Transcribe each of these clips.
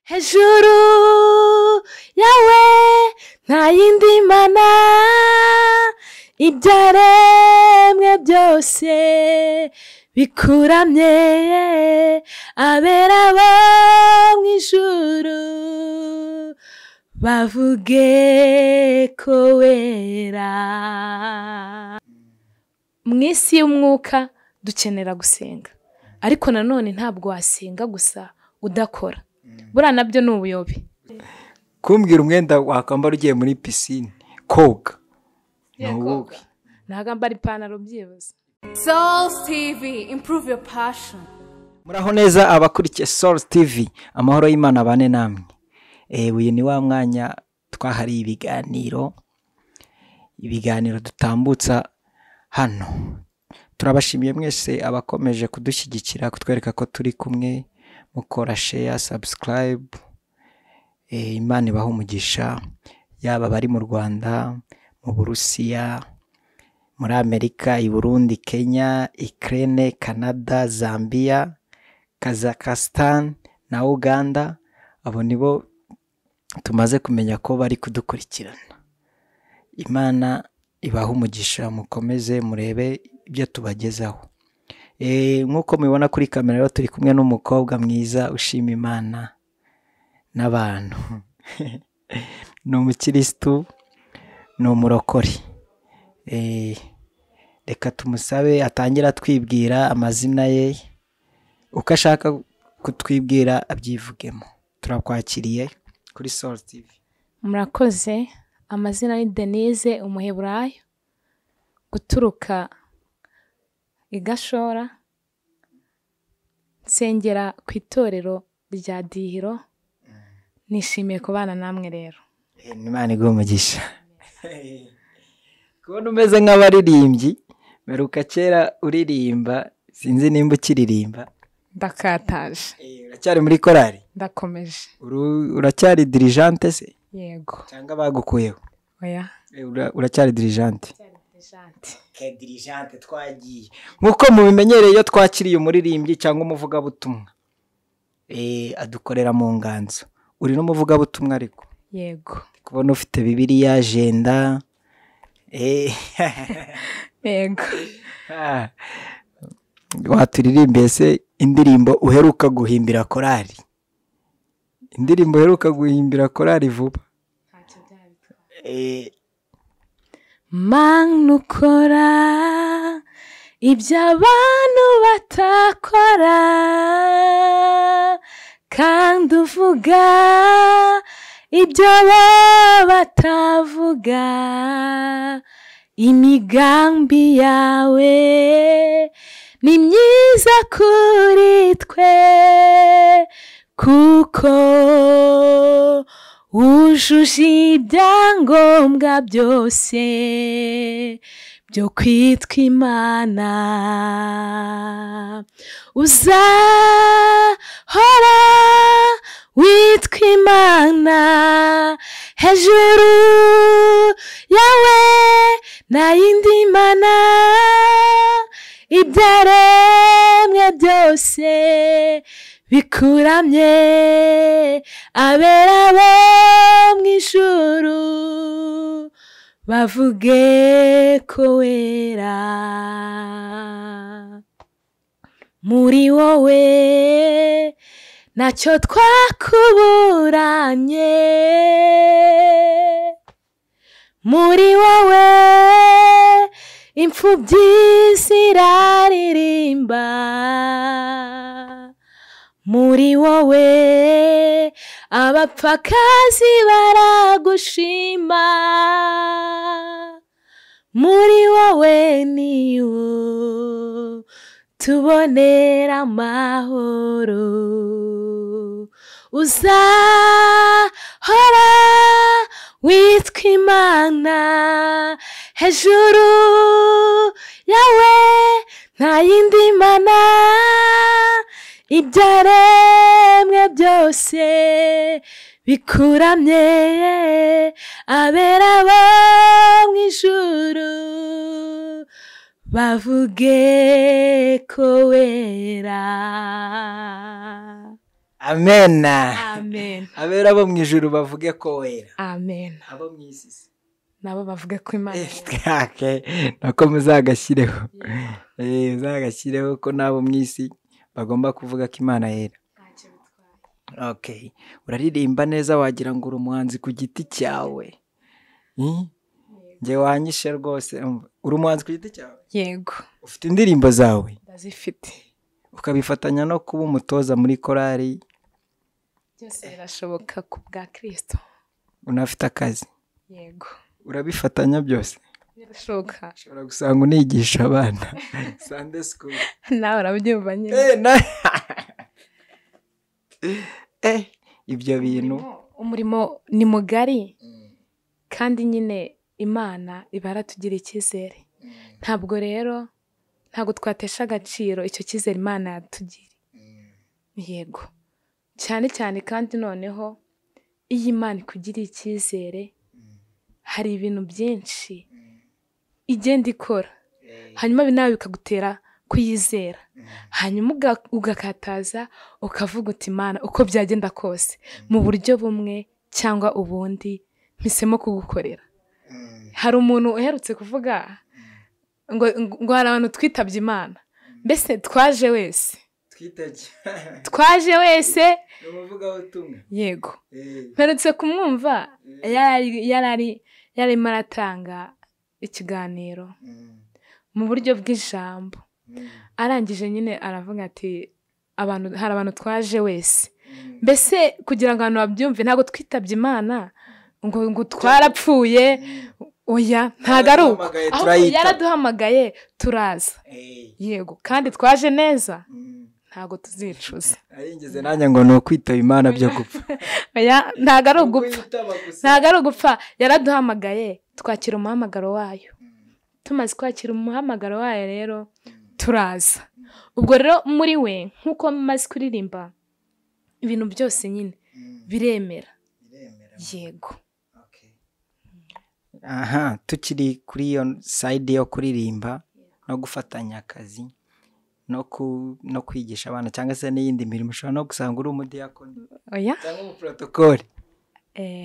hejuru yawe nta yindi mana, ibyaremwe byose bikuramye, abera bo mu ijuru bavuge ko wera. Mu isi y'umwuka dukenera gusenga, ariko nanone ntabwo wasenga gusa udakora, buriya nabyo ni ubuyobe. Kumbwira umwenda wakambara ugiye muri pisine koga, ntabwo mbara ipantaro byibuze. Souls TV, improve your passion. Muraho neza abakurikiye Souls TV, amahoro y'Imana bane namwe. Uyu ni wa mwanya twahariye ibiganiro dutambutsa hano. Turabashimiye mwese abakomeje kudushyigikira, kutwereka ko turi kumwe, mukora share, subscribe. Imana ibaha umugisha, yaba bari mu Rwanda, mu Burusiya, muri Amerika, i Burundi, Kenya, Ukraine, Canada, Zambia, Kazakhstan na Uganda. Abo nibo tumaze kumenya ko bari kudukurikirana. Imana ibaha umugisha, mukomeze murebe ibyo tubagezaho. Nkuko mubibona kuri kamera rero turi kumwe n'umukobwa mwiza ushima Imana n'abantu. Ni umukristo, ni umurokore. Reka tumusabe atangira twibwira amazina ye, uko ashaka kutwibwira abyivugemo. Turakwakiriye kuri Souls TV. Murakoze. Amazina ni Denise Umuheburayo, guturuka i Gashora, nsengera ku itorero rya Dihiro. Nishimiye kubana namwe rero. Imana iguhe umugisha. Kubona umeze nk'abaririmbyi, meruka kera uririmba, sinzi nimba ukiririmba. Ndakataje. Uracyari muri korali? Ndakomeje. Uracyari dirijante se? Yego. Cyangwa bagukuyeho? Oya. Uracyari dirijante? Dirijante twagiye. Nkuko mubimenyereye iyo twakiriye umuririmbyi cyangwa umuvugabutumwa, adukorera mu nganzo. Uri n'umuvugabutumwa ariko? Yego. Kubona ufite Bibiliya, agenda. Yego. Waturirimbe se indirimbo uheruka guhimbira korali? Indirimbo uheruka guhimbira korali vuba? Mana ukora ibyo abantu batakora, kandi uvuga ibyo bo batavuga. Imigambi yawe ni myiza kuri twe, kuko wujuje ibyangombwa byose byo kwitwa Imana. Uzahora witwa Imana, hejuru yawe nta yindi mana, ibyaremwe byose bikuramye, abera bo mu ijuru bavuge ko wera. Muri wowe ntacyo twakuburanye, muri wowe imfubyi ziraririmba, muri wowe abapfakazi baragushima, muri wowe niho tubonera amahoro. Uzahora witwa Imana, hejuru yawe nta yindi mana, ibyaremwe byose bikuramye, abera bo mu ijuru bavuge ko wera. amen. amen abera bo mu ijuru bavuge ko wera, amen abo mu isi se nabo bavuge ko imana nako muzagashyireho, muzagashyireho ko n'abo mu isi bagomba kuvuga ko imana yera. Okay, uraririmba neza wagira ngo uri umuhanzi ku giti cyawe. Njye wanyishe rwose. Uri umuhanzi ku giti cyawe? yego Ufite indirimbo zawe ndazifite, ukabifatanya no kuba umutoza muri korali, byose birashoboka ku bwa Kristo. unafite akazi, yego urabifatanya byose? birashoboka, ushobora gusanga unigisha abana Sunday school. nawe urabyumva nyine. Ibyo bintu umurimo ni mugari kandi nyine imana iba yaratugira icyizere, ntabwo twatesha agaciro icyo cyizere imana yatugiriye. yego cyane cyane kandi noneho iyo imana ikugiriye icyizere hari ibintu byinshi igenda ikora, hanyuma nawe bikagutera kuyizera, hanyuma ugakataza ukavuga uti imana uko byagenda kose mu buryo bumwe cyangwa ubundi mpisemo kugukorera. hari umuntu uherutse kuvuga ngo hari abantu twitabye imana, mbese twaje wese yego mperutse kumwumva yarimo aratanga ikiganiro mu buryo bw'ijambo, arangije nyine aravuga ati hari abantu twaje wese, mbese kugira ngo abantu babyumve ntabwo twitabye imana ngo twarapfuye, oya ntabwo ari uko, ahubwo yaraduhamagaye turaza. yego kandi twaje neza, ntabwo tuzicuza. arengeze nanjye ngo ni ukwitaba imana byo gupfa. ntabwo ari ugupfa, yaraduhamagaye twakira umuhamagaro wayo, tumaze kwakira umuhamagaro wayo rero turaza. ubwo rero muri we nk'uko maze kuririmba ibintu byose nyine biremera. yego aha, tukiri kuri iyo sayidi yo kuririmba no gufatanya akazi no kwigisha abana cyangwa se n'iyindi mirimo, ushobora no gusanga uri umudiyakoni cyangwa umuprotokole.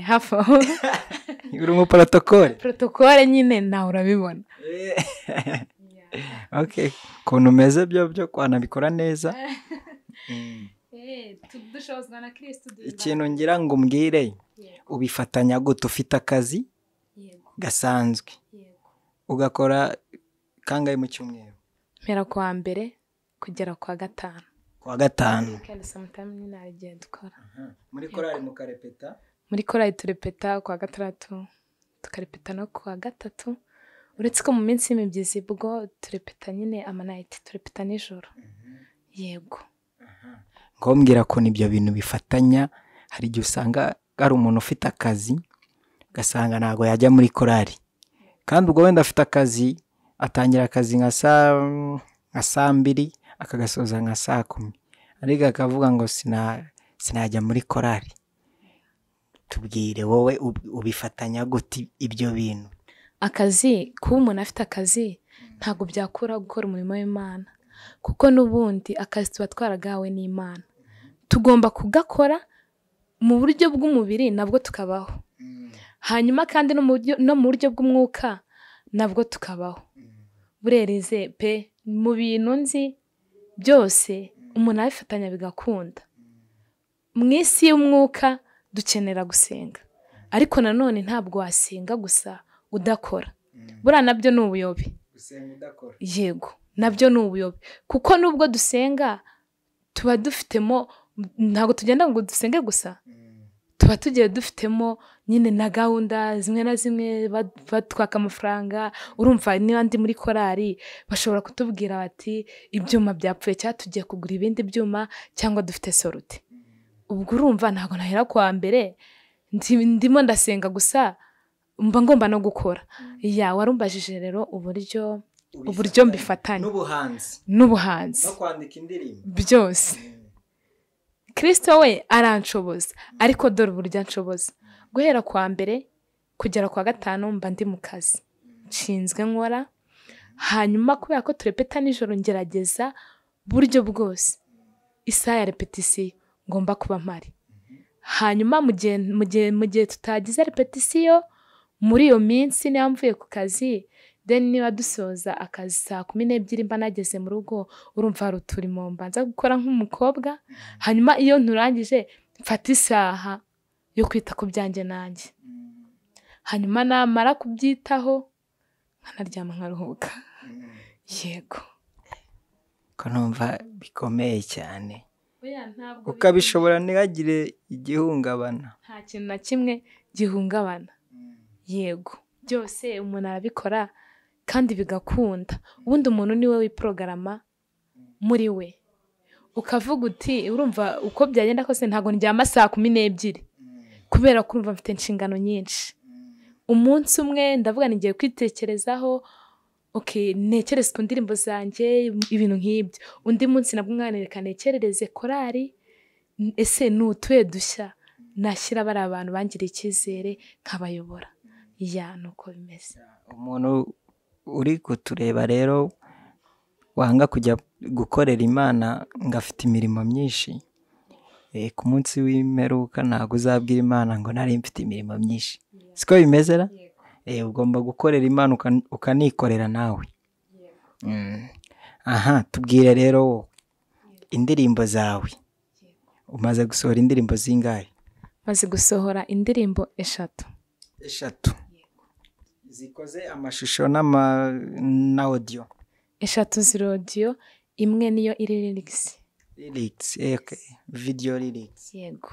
hafi aho uri umuprotokole. protokole nyine nawe urabibona. ukuntu umeze byo kwanabikora neza. dushobozwa na Kristo. ikintu ngira ngo umbwire, ubifatanya gute? Ufite akazi gasanzwe ugakora kangahe mu cyumweru? mpera ku wa mbere kugera ku wa gatanu. kandi sometimes nyine hari igihe dukora muri korali mukarepeta. muri korali turepeta ku wa gatandatu, tukarepeta no ku wa gatatu, uretse ko mu minsi y'imibyizi bwo turepeta nyine amanayiti, turepeta nijoro. yego ngombwira ko n'ibyo bintu bifatanya. hari igihe usanga ari umuntu ufite akazi ugasanga ntabwo yajya muri korali, kandi ubwo wenda afite akazi, atangira akazi nka saa 2 akagasoza nka saa 10, ariko akavuga ngo sinajya muri korali. tubwire wowe ubifatanya gute ibyo bintu? akazi, kuba umuntu afite akazi ntabwo byakura gukora umurimo w'Imana, kuko n'ubundi akazi tuba twaragawe n'Imana, tugomba kugakora mu buryo bw'umubiri nabwo tukabaho, hanyuma kandi no mu buryo bw'umwuka nabwo tukabaho. burerize pe mu bintu nzi byose umuntu abifatanya bigakunda. mu isi y'umwuka dukenera gusenga, ariko nanone ntabwo wasenga gusa udakora. buriya nabyo ni ubuyobe. yego nabyo ni ubuyobe, kuko nubwo dusenga tuba dufitemo, ntabwo tugenda ngo dusenge gusa, tuba tugiye dufitemo nyine na gahunda zimwe na zimwe, batwaka amafaranga. urumva niba ndi muri korali bashobora kutubwira bati ibyuma byapfuye cyangwa tugiye kugura ibindi byuma cyangwa dufite sorute. ubwo urumva ntabwo nahera ku wa mbere ndimo ndasenga gusa, mba ngomba no gukora. warumbajije rero uburyo mbifatanya n'ubuhanzi no kwandika indirimbo byose. Kristo we aranshoboza, ariko dore uburyo anshoboza. guhera ku wa mbere kugera ku wa gatanu mba ndi mu kazi nshinzwe nkora, hanyuma kubera ko turepeta nijoro ngerageza buryo bwose isaha ya repetisiyo ngomba kuba mpari. Hanyuma mu gihe tutagize repetisiyo muri iyo minsi niba mvuye ku kazi, then niba dusoza akazi 12:00 mba nageze mu rugo, urumva hari uturimo mbanza gukora nk'umukobwa. Hanyuma iyo nturangije mfata isaha yo kwita ku byanjye nanjye, hanyuma namara kubyitaho nkanaryama nkaruhuka. Yego, ko numva bikomeye cyane, ukabishobora ntihagire igihungabana. nta kintu na kimwe gihungabana. Yego, byose umuntu arabikora kandi bigakunda. Ubundi umuntu niwe wiprogarama muri we, ukavuga uti urumva uko byagenda kose ntabwo ndyama 12:00 kubera ko urumva mfite inshingano nyinshi. Umunsi umwe ndavuga ngiye kwitekerezaho, okay, nekereze ku ndirimbo zanjye, ibintu nk'ibyo. Undi munsi nabwo mwanereka nekerereze korari, ese nutuye dushya nashyira bari abantu bangira icyizere nkabayobora. Nuko bimeze. Umuntu uri kutureba rero wanga kujya gukorera Imana ngo afite imirimo myinshi, ku munsi w'imperuka ntabwo uzabwira Imana ngo nari mfite imirimo myinshi. Siko bimeze ra? Ugomba gukorera Imana ukanikorera nawe. Aha, tubwire rero indirimbo zawe. Umaze gusohora indirimbo zingahe? Maze gusohora indirimbo 3. 3 zikoze amashusho na audio. 3 ziri audio, imwe niyo iri lyrics. Okay. Video lyrics. Yego.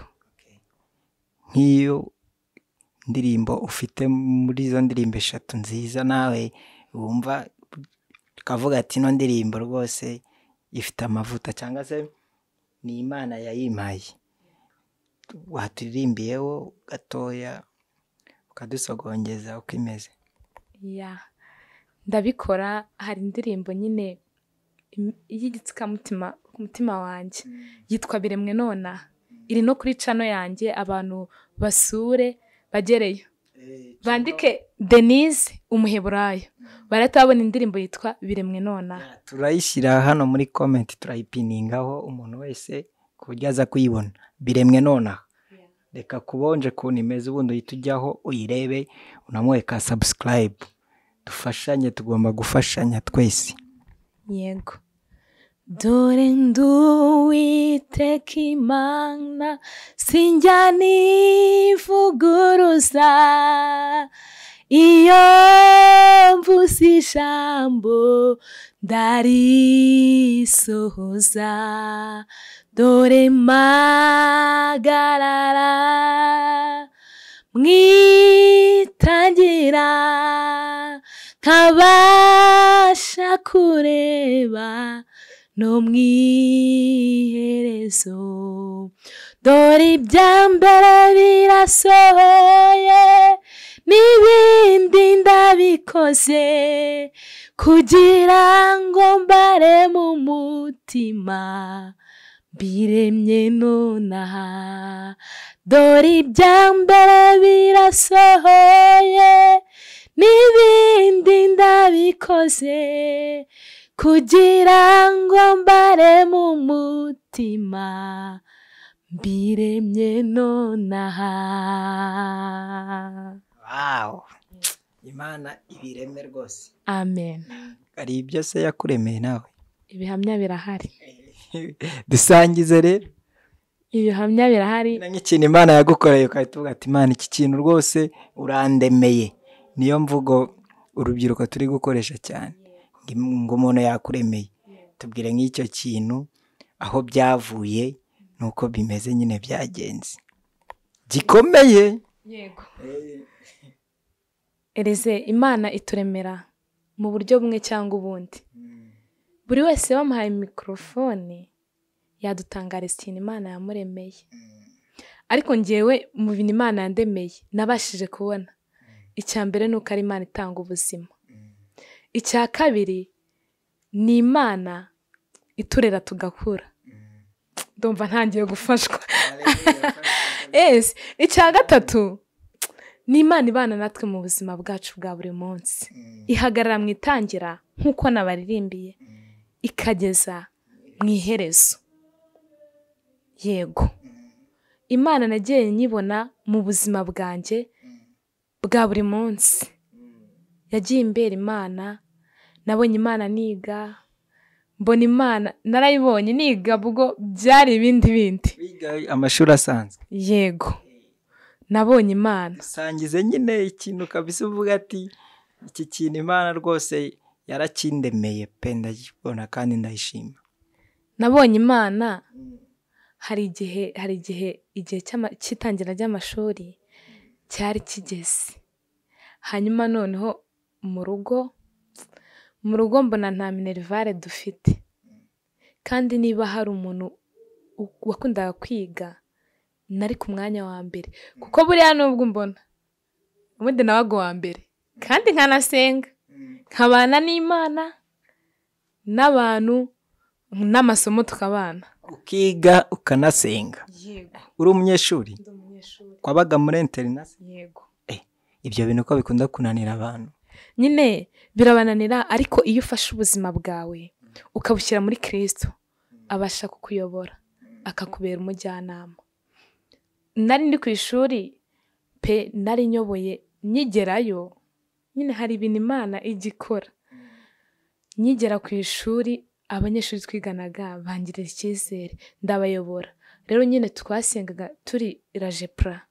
Nk'iyo ndirimbo ufite muri izo ndirimbo 3 nziza nawe wumva ukavuga ati no ndirimbo rwose ifite amavuta, cyangwa se ni Imana yayimpaye, waturirimbiyeho gatoya ukadusogongeza uko imeze? Ndabikora. Hari indirimbo nyine y'igitsikamutima ku mutima wanjye yitwa Biremwe Nona, iri no kuri channel yanjye. Abantu basure bagereyo bandike Denise Umuheburayo, baratabona indirimbo yitwa Biremwe Nona. Turayishyira hano muri comment, turayipiningaho umuntu wese kujya aza kuyibona. Biremwe Nona, reka kubonje kuntu imeze, ubundi uhita ujyaho uyirebe unamuhe ka subscribe. Dufashanye, tugomba gufashanya twese. Yego. Dore nduwiteka Imana, sinjya nivuguruza, iyo mvuze ijambo ndarisohoza. Dore mpagarara mwitangira, nkabasha kureba no mwiherezo. Dore ibya mbere birasohoye, n'ibindi ndabikoze, kugira ngo mbare mu mutima biremye nonaha. Dore ibya mbere birasohoye, n'ibindi ndabikoze, kugira ngo mbare mu mutima biremye nonaha. Wow, Imana ibireme rwose. Amen. Ari ibyo se yakuremeye nawe? Ibihamya birahari. Dusangize rero. Ibihamya birahari. Nk'ikintu Imana yagukoreye ukahita uvuga ati Imana iki kintu rwose urandemeye. Niyo mvugo urubyiruko turi gukoresha cyane, ngo umuntu yakuremeye. Tubwire nk'icyo kintu, aho byavuye nuko bimeze nyine byagenze gikomeye. Yego. Ereze Imana ituremera mu buryo bumwe cyangwa ubundi. Buri wese wamuhaye mikrofone yadutangariza ikintu Imana yamuremeye. Ariko njyewe mu bintu Imana yandemeye nabashije kubona, icya mbere nuko ari Imana itanga ubuzima. Icya kabiri ni Imana iturera tugakura. Ndumva ntangiye gufashwa. Icya gatatu ni Imana ibana natwe mu buzima bwacu bwa buri munsi, ihagarara mu itangira nk'uko nabaririmbiye, ikageza mu iherezo. Yego. imana nagiye nyibona mu buzima bwanjye bwa buri munsi. Yagiye imbere imana, nabonye imana niga, mbona imana narayibonye niga, ubwo byari ibindi bindi. Wiga amashuri asanzwe? Yego, nabonye imana. Sangize nyine ikintu kabisa uvuga ati iki kintu imana rwose yarakindemeye pe, ndakibona kandi ndayishima. Nabonye imana hari igihe cy'itangira ry'amashuri cyari kigeze, hanyuma noneho mu rugo mbona nta minerivare dufite, kandi niba hari umuntu wakundaga kwiga nari ku mwanya wa mbere, kuko buriya nubwo mbona ubundi nabaga uwa mbere kandi nkanasenga nkabana n'imana n'abantu n'amasomo tukabana. Ukiga ukanasenga? Yego. Uri umunyeshuri? Ndi umunyeshuri. Kwabaga muri interinasi? Yego. Ibyo bintu ko bikunda kunanira abantu? Nyine birabananira, ariko iyo ufashe ubuzima bwawe ukabushyira muri Kristo abasha kukuyobora akakubera umujyanama. Nari ndi ku ishuri pe, nari nyoboye, nyigerayo nyine hari ibintu imana igikora. Nyigera ku ishuri abanyeshuri twiganaga bangirira icyizere ndabayobora. Rero nyine twasengaga turi rajepra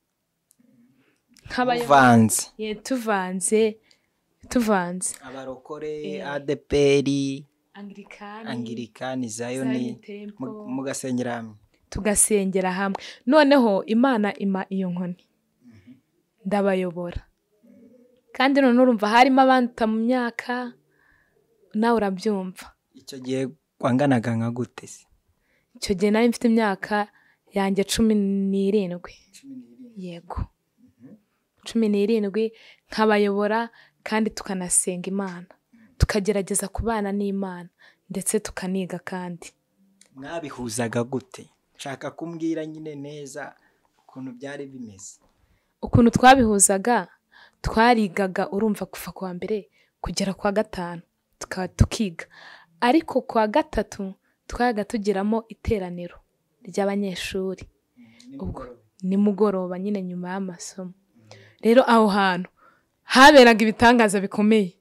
tuvanze abarokore, ADPR, Anglikani, Zayoni, mugasengera hamwe. Tugasengera hamwe, noneho imana ima iyo nkoni ndabayobora. Kandi none urumva harimo abantu mu myaka, nawe urabyumva. Icyo gihe wanganaga nka gute se? Icyo gihe nari mfite imyaka yanjye 17. Yego, 17, nkabayobora kandi tukanasenga imana, tukagerageza kubana n'imana ndetse tukaniga. Kandi mwabihuzaga gute? Nshaka kumbwira nyine neza ukuntu byari bimeze. Ukuntu twabihuzaga, twarigaga urumva kuva kwa mbere kugera kwa gatanu tukiga, ariko kwa gatatu twaga tugiramo iteraniro ry'abanyeshuri, ubwo nimugoroba nyine nyuma y'amasomo. Rero aho hantu haberaga ibitangaza bikomeye.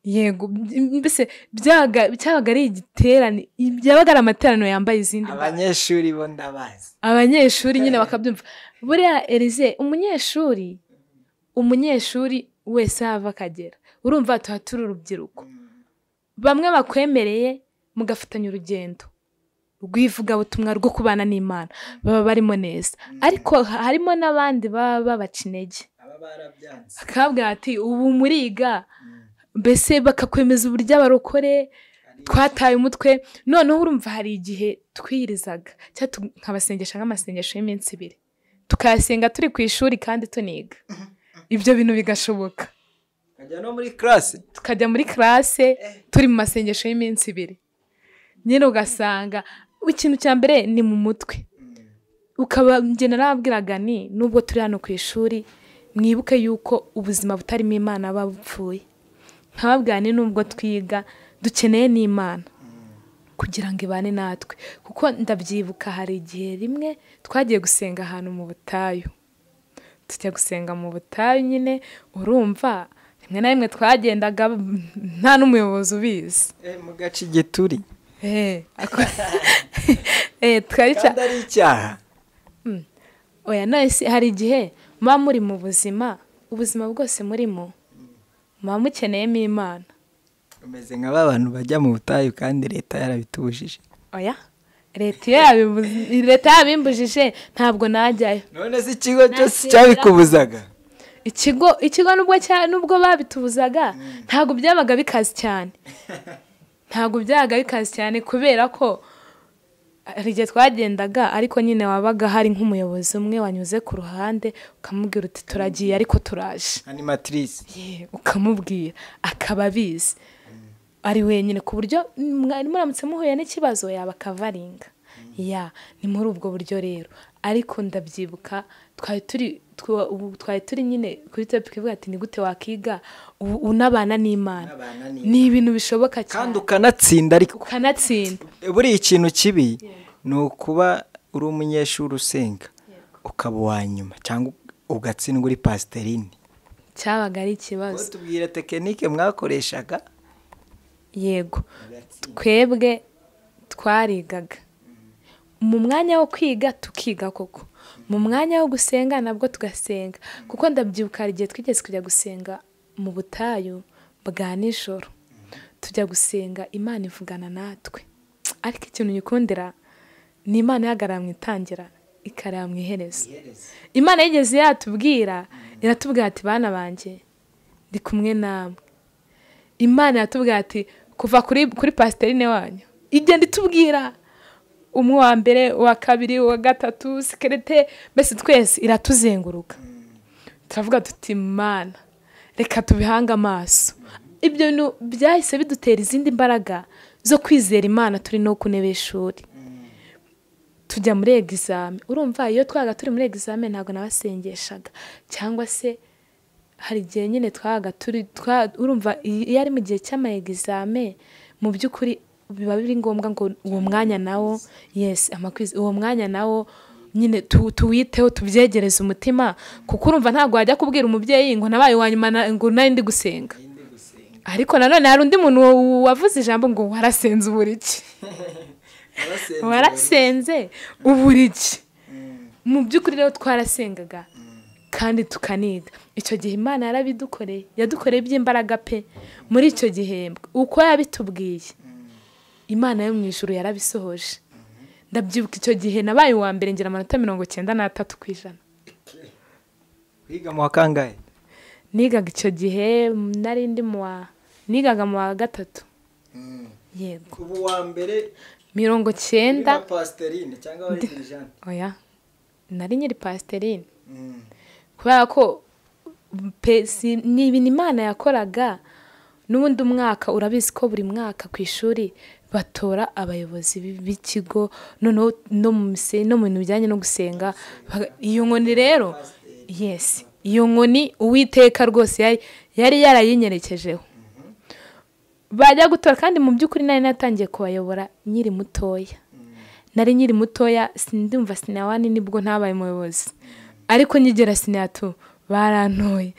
Yego, mbese byabaga ari igiterane, byabaga ari amateraniro yambaye izindi. Abanyeshuri bo ndabazi, abanyeshuri nyine bakabyumva. Buriya Elize, umunyeshuri wese hava akagera, urumva tuha turi urubyiruko, bamwe bakwemereye mugafatanya urugendo rw'ivugabutumwa rwo kubana n'Imana, baba barimo neza, ariko harimo n'abandi baba babaca intege, bakabwira ati ubu muriga, mbese bakakwemeza uburyo abarokore twataye umutwe. Noneho urumva hari igihe twirizaga cyangwa nkabasengesha nk'amasengesho y'iminsi 2, tukayasenga turi ku ishuri kandi tuniga. Ibyo bintu bigashoboka. Tukajya muri classe turi mu masengesho y'iminsi 2. Nyine ugasanga ikintu cya mbere ni mu mutwe. Ukaba njye narabwiraga ni nubwo turi hano ku ishuri, mwibuke yuko ubuzima butarimo Imana babupfuye. Nkababwira ni nubwo twiga dukeneye n'Imana kugira ngo ibane natwe, kuko ndabyibuka hari igihe rimwe twagiye gusenga ahantu mu butayu. Tujya gusenga mu butayu, nyine urumva rimwe na rimwe twagendaga nta n'umuyobozi ubizi. Mu gace gituri. Kandi ari icyaha. Oya, nese hari igihe muba muri mu ubuzima bwose murimo muba mukeneyemo Imana. Umeze nka abantu bajya mu butayu kandi leta yarabitubujije. Oya, leta yabimbujije ntabwo najyayo. None se ikigo cyose cyabikubuzaga? Ikigo nubwo babitubuzaga ntabwo byabaga bikaze cyane, kubera ko hari igihe twagendaga, ariko nyine wabaga hari nk'umuyobozi umwe wanyuze ku ruhande ukamubwira uti turagiye ariko turaje. Animatrice. Ukamubwira akaba abizi ari wenyine, ku buryo muramutse muhuye n'ikibazo yaba akavaringa. Ni muri ubwo buryo rero. Ariko ndabyibuka twari turi nyine kuri topic ivuga ati ni gute wakiga unabana n'Imana. Ni ibintu bishoboka cyane kandi ukanatsinda. Ariko ukanatsinda buri ikintu kibi ni ukuba uri umunyeshuri usenga ukaba uwa nyuma cyangwa ugatsindwa uri pasiterine cyabaga ari ikibazo. tubwire tekinike mwakoreshaga. Yego, twebwe twarigaga mu mwanya wo kwiga tukiga koko, mu mwanya wo gusenga nabwo tugasenga, kuko ndabyibuka hari igihe twigeze kujya gusenga mu butayu bwa nijoro, tujya gusenga Imana ivugana natwe, ariko ikintu nyikundira ni Imana ihagarara mu itangira ikareba mu iherezo. Imana yigeze yatubwira, iratubwira ati bana banjye ndi kumwe namwe. Imana yatubwira ati kuva kuri pasiterine wanyu igenda itubwira umwe wa mbere, uwa kabiri, uwa gatatu, sekerete, mbese twese iratuzenguruka. Turavuga tuti Mana reka tubihange amaso. Ibyo bintu byahise bidutera izindi mbaraga zo kwizera Imana turi no ku ntebe y'ishuri. Tujya muri egizame, urumva iyo twaga turi muri egizame ntabwo nabasengeshaga, cyangwa se hari igihe nyine twaga urumva iyo ari mu gihe cy'ama egizame mu by'ukuri biba biri ngombwa ngo uwo mwanya nawo amakwizi uwo mwanya nawo nyine tuwiteho, tubyegereze umutima, kuko urumva ntabwo wajya kubwira umubyeyi ngo nabaye wa nyuma ngo nari ndi gusenga. Ariko nanone hari undi muntu wavuze ijambo ngo warasenze uburiki. Warasenze uburiki. Mu by'ukuri rero twarasengaga kandi tukaniga. Icyo gihe Imana yarabidukoreye, yadukoreye by'imbaraga pe. Muri icyo gihembwe uko yabitubwiye Imana yo mu ijuru yarabisohoje. Ndabyibuka icyo gihe nabaye uwa mbere ngira amanota 93%. Wiga mu kangahe? Nigaga icyo gihe nari ndi nigaga mu wa gatatu. Yego. Ubu wa mbere 90. Pasiterine cyangwa wari dirijante? Oya. Nari nyiri pasiterine. Kubera ko ni ibintu Imana yakoraga. N'ubundi umwaka urabizi ko buri mwaka ku ishuri batora abayobozi b'ikigo no mu bintu bijyanye no gusenga. Iyo nkoni rero iyo nkoni Uwiteka rwose yari yarayinyerekejeho. Bajya gutora kandi mu by'ukuri nari natangiye kubayobora nyiri mutoya. Nari nyiri mutoya sindumva sinawani nibwo ntabaye umuyobozi. Ariko nyigera sinatu barantoye.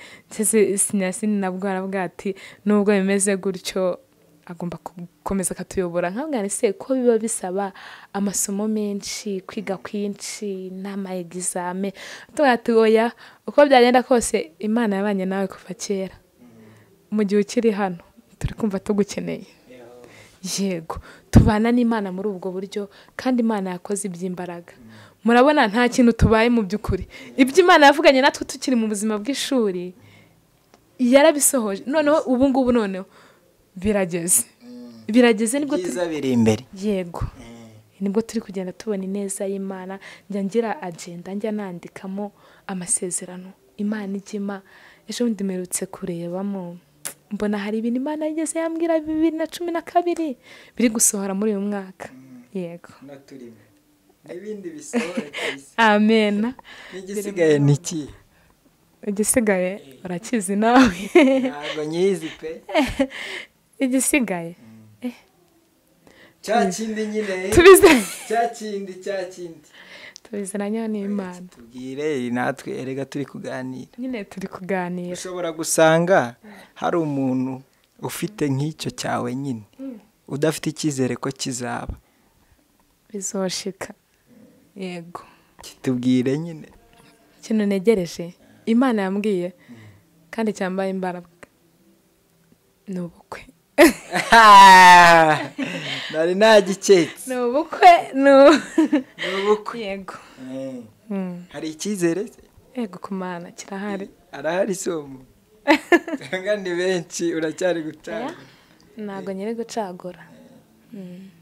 Sinasini nabwo arabwati nubwo bimeze gutyo agomba gukomeza katuyobora. Nkabwira se ko biba bisaba amasomo menshi, kwiga kwinshi, n'ama exame. Tugati oya uko byagenda kose Imana yabanye nawe kuva kera. Mu gihe ukiri hano turi kumva tugukeneye. Yego, tubana n'Imana muri ubwo buryo kandi Imana yakoze iby'imbaraga. Murabona nta kintu tubaye mu by'ukuri. Ibyo Imana yavuganye natwe tukiri mu buzima bw'ishuri yarabisohoje. Noneho ubu ngubu noneho birageze nibwo biri imbere. Yego. Nibwo turi kugenda tubona ineza y'Imana. Njya ngira agenda njya nandikamo amasezerano Imana igima. Ejo bundi mperutse kurebamo mbona hari ibintu Imana yigeze yambwira 2012 biri gusohora muri uyu mwaka. Yego. N'ibindi bisohora kwisi. Amen. N'igisigaye niki? Igisigaye urakizi nawe. Ntabwo nyizi pe. Igisigaye cyakindi nyine. Tubize cyakindi. Tubizananye n'Imana. Tubwire natwe erega turi kuganira. Nyine turi kuganira. Ushobora gusanga hari umuntu ufite nk'icyo cyawe nyine udafite icyizere ko kizaba. Bizoshika. Yego. Kitubwire nyine. Kintu negereje Imana yambwiye kandi cyambaye imbaraga. Nubukwe. Nari nagiketse. Nubukwe. Yego. Hari icyizere se? Yego kumana kirahari. Arahari somo. Cyangwa ni benshi uracyari gucagura? Ntago nyere gucagura.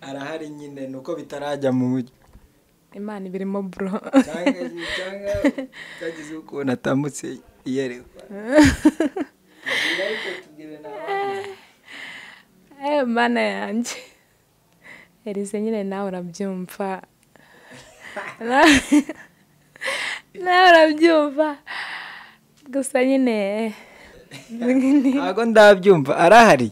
Arahari nyine nuko bitarajya mu mujyi. Imana ibirimo bro. Cyangwa cyagize ukuntu atambutse iyerekwa. Mana yanjye. Erize nyine nawe urabyumva. Nawe urabyumva. Gusa nyine ntago ndabyumva. Arahari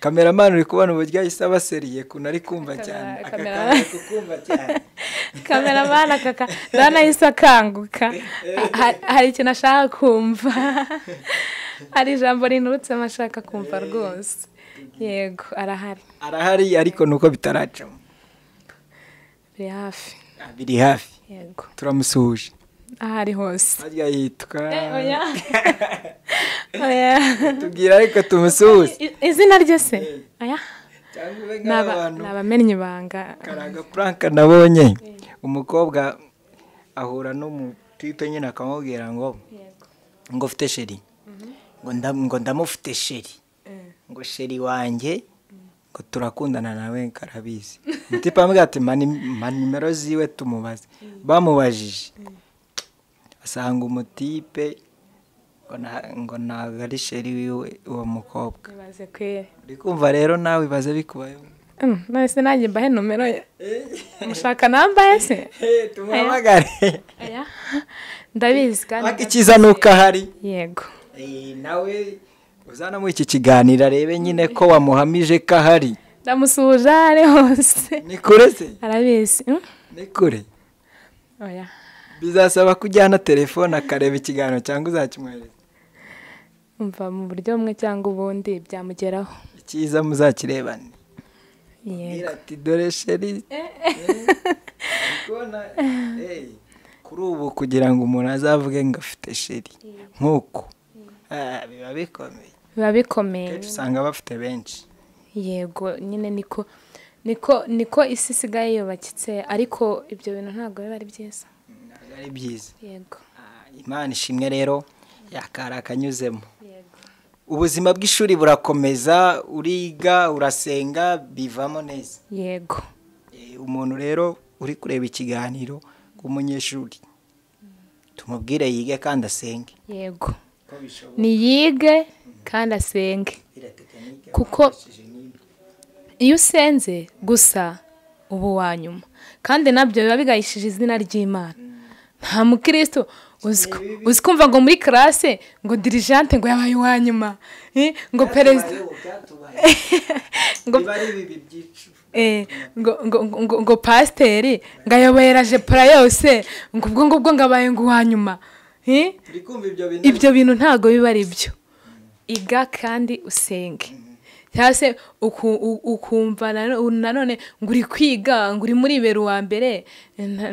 kameramani uri kubona uburyo ahise abaseriye kuntu ari kumva cyane akakanga kukumva cyane kameramani ndabona ahise akanguka hari ikintu ashaka kumva hari ijambo rinurutse amashaka kumva rwose. Yego arahari ariko nuko bitaracamo. Biri hafi yego turamusuhuje ahari hose. harya yitwa oya tubwira ariko tumusuhuze izina rye se oya n'abamenye ibanga. karaga prank nabonye umukobwa ahura n'umutipe nyine akamubwira ngo ufite sheri ngo ndamufite sheri ngo sheri wanjye ngo turakundana nawe karabizi. Umutipe amubwira ati mpa nimero ziwe tumubaze. Bamubajije asanga umutipe ngo ntabwo ari sheri wiwe uwo mukobwa. Ibaze kwere uri kumva rero nawe ibaze bikubayeho. Nahise nanjye mbahe nomero ye mushaka nambaye se tumuhamagare. Ndabizi kandi icyiza nuko ahari. Yego nawe uzana muri iki kiganiro arebe nyine ko wamuhamije ko ahari. ndamusuhuje ari hose. Ni kure se arabizi. Ni kure oya bizasaba kujyana telefone akareba ikiganiro cyangwa uzakimwereza. umva mu buryo bumwe cyangwa ubundi byamugeraho. Icyiza muzakirebane. Yego ati dore sheri kuri ubu kugira ngo umuntu azavuge ngo afite sheri nk'uko biba bikomeye. Kenshi usanga bafite benshi. Yego nyine niko isi isigaye yubakitse ariko ibyo bintu ntabwo biba ari byiza. Ntabwo ari byiza. Yego Imana ishimwe rero yakara akanyuzemo. yego Ubuzima bw'ishuri burakomeza, uriga urasenga bivamo neza. yego Umuntu rero uri kureba ikiganiro k'umunyeshuri tumubwire yige kandi asenge. yego niyige kandi asenge kuko iyo usenze gusa ubu wanyuma kandi nabyo biba bigayishije izina ry'Imana. Nta mukristo uzi kumva ngo muri classe ngo dirijante ngo yabaye wanyuma ngo perezida ngo pasiteri ngo ayoboraje para yose ngo ubwo ngubwo ngabaye ngo wanyuma. Ibyo bintu ntago biba ari byo. Iga kandi usenge cyangwa se ukumva nanone ngo uri kwiga ngo uri muri bero wa mbere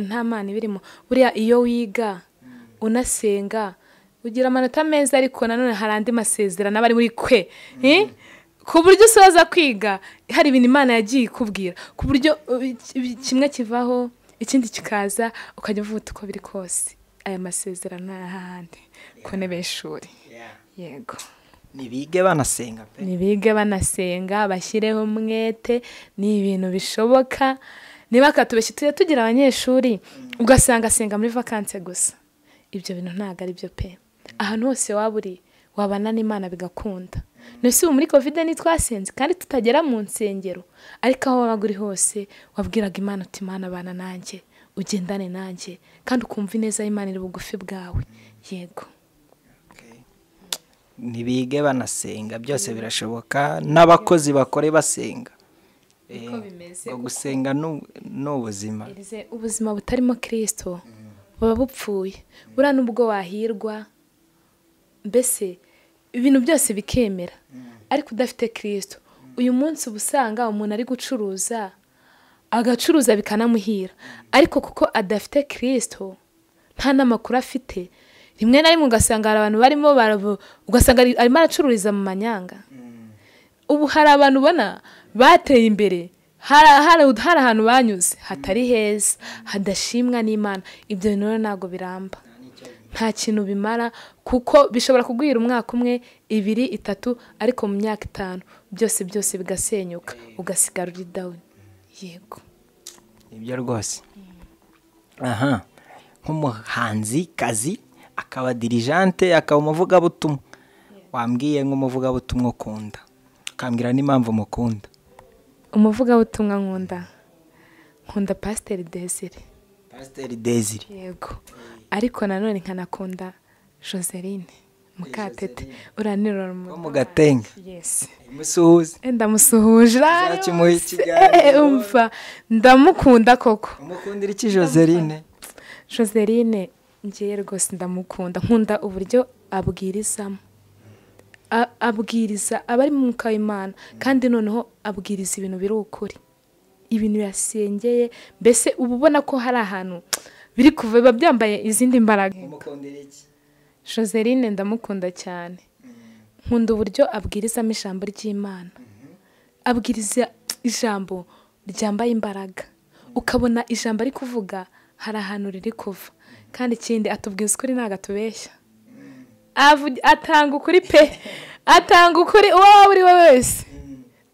nta mana ibirimo. Buriya iyo wiga unasenga ugira amanota meza ariko nanone hari andi masezerano aba ari muri kwe ku buryo usoza kwiga hari ibintu Imana yagiye ikubwira ku buryo kimwe kivaho ikindi kikaza ukajya uvuga uko biri kose aya masezerano ahandi ku ntebe y'ishuri. Yego nibige banasenga pe. Nibige banasenga bashyireho umwete ni ibintu bishoboka. Niba katubeshye tujye tugira abanyeshuri ugasanga asenga muri vacances gusa. Ibyo bintu ntago ari byo pe. Ahantu hose waburi wabana n'Imana bigakunda. Nese muri covid nitwasenze kandi tutagera mu nsengero ariko aho wabaguri hose wabwiraga Imana uti Imana bana nanjye ugendane nanjye kandi ukumva ineza y'Imana iri bugufi bwawe. Yego nibige banasenga byose birashoboka n'abakozi bakore basenga. Gusenga n'ubuzima. Ubuzima butarimo Kristo buba bupfuye. Bura nubwo wahirwa mbese ibintu byose bikemera ariko udafite Kristo uyu munsi ubusanga umuntu ari gucuruza agacuruza bikanamuhira ariko kuko adafite Kristo nta namakuru afite rimwe na rimwe ugasanga hari abantu barimo ugasanga arimo aracururiza mu manyanga. Ubu hari abantu ubona bateye imbere hari ahantu banyuze hatari heza hadashimwa n'Imana. Ibyo bintu ntabwo biramba nta kintu bimara kuko bishobora kugwira umwaka umwe 2 3 ariko mu myaka 5 byose bigasenyuka ugasigara uri down. Yego ibyo rwose. Aha nk'umuhanzi kazi akaba dirijante akaba umuvugabutumwa wambwiye nk'umuvugabutumwa ukunda ukambwira n'impamvu mukunda. Umuvugabutumwa nkunda Pasiteri Desire. Desire Yego ariko nanone nkanakunda Joseline Mukatete uranirora mu Gatenga. yes Musuhuze. ndamusuhuje Uzakimuha ikiganiro. umva ndamukunda koko. Umukundira iki Joseline? Joseline ngiye rwose ndamukunda, nkunda uburyo abwirizamo, abwiriza abari mu mwuka w'Imana, kandi noneho abwiriza ibintu biri ukuri, ibintu yasengeye, mbese uba ubona ko hari ahantu biri kuva biba byambaye izindi mbaraga. Umukundira iki? Joseline ndamukunda cyane, nkunda uburyo abwirizamo ijambo ry'Imana, abwiriza ijambo ryambaye imbaraga, ukabona ijambo ari kuvuga hari ahantu riri kuva, kandi ikindi atubwiza ukuri ntabwo atubeshya, atanga ukuri pe, atanga ukuri uwo waba uri we wese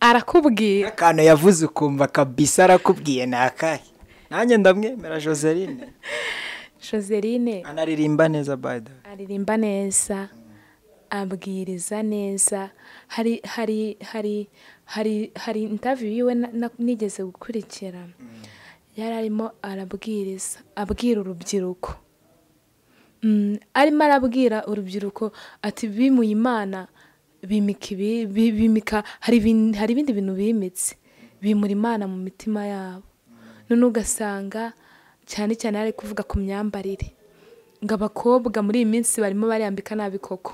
arakubwira. Akantu yavuze ukumva kabisa arakubwiye ni akahe? Nanjye ndamwemera Joseline. Joseline anaririmba neza by the way. aririmba neza, abwiriza neza. hari interview yiwe nigeze gukurikira, yari arimo arabwiriza, abwira urubyiruko, arimo arabwira urubyiruko ati bimuye Imana bimika hari ibindi bintu bimitse, bimura Imana mu mitima yabo. None ugasanga cyane cyane ari kuvuga ku myambarire, ngo abakobwa muri iyi minsi barimo bariyambika nabi koko,